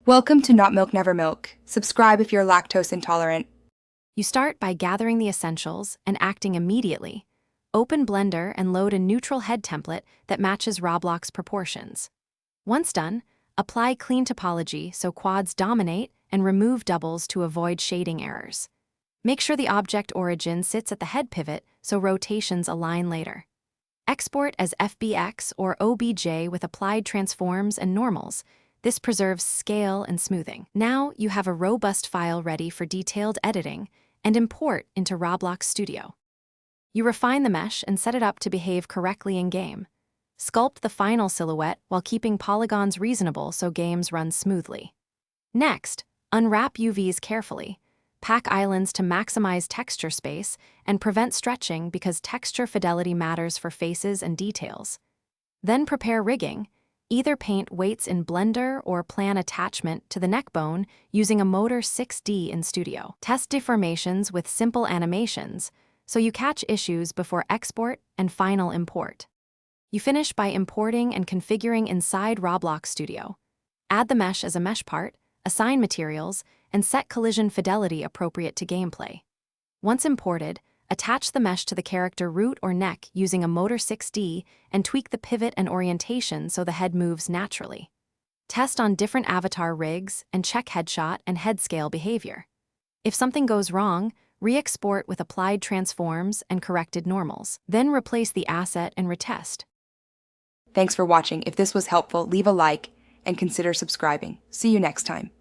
Welcome to Not Milk Never Milk. Subscribe if you're lactose intolerant. You start by gathering the essentials and acting immediately. Open Blender and load a neutral head template that matches Roblox proportions. Once done, apply clean topology so quads dominate and remove doubles to avoid shading errors. Make sure the object origin sits at the head pivot so rotations align later. Export as FBX or OBJ with applied transforms and normals. This preserves scale and smoothing. Now you have a robust file ready for detailed editing and import into Roblox Studio. You refine the mesh and set it up to behave correctly in-game. Sculpt the final silhouette while keeping polygons reasonable so games run smoothly. Next, unwrap UVs carefully. Pack islands to maximize texture space and prevent stretching because texture fidelity matters for faces and details. Then prepare rigging. Either paint weights in Blender or plan attachment to the neck bone using a Motor 6D in Studio. Test deformations with simple animations so you catch issues before export and final import. You finish by importing and configuring inside Roblox Studio. Add the mesh as a mesh part, assign materials, and set collision fidelity appropriate to gameplay. Once imported, attach the mesh to the character root or neck using a Motor 6D and tweak the pivot and orientation so the head moves naturally. Test on different avatar rigs and check headshot and head scale behavior. If something goes wrong, re-export with applied transforms and corrected normals. Then replace the asset and retest. Thanks for watching. If this was helpful, leave a like and consider subscribing. See you next time.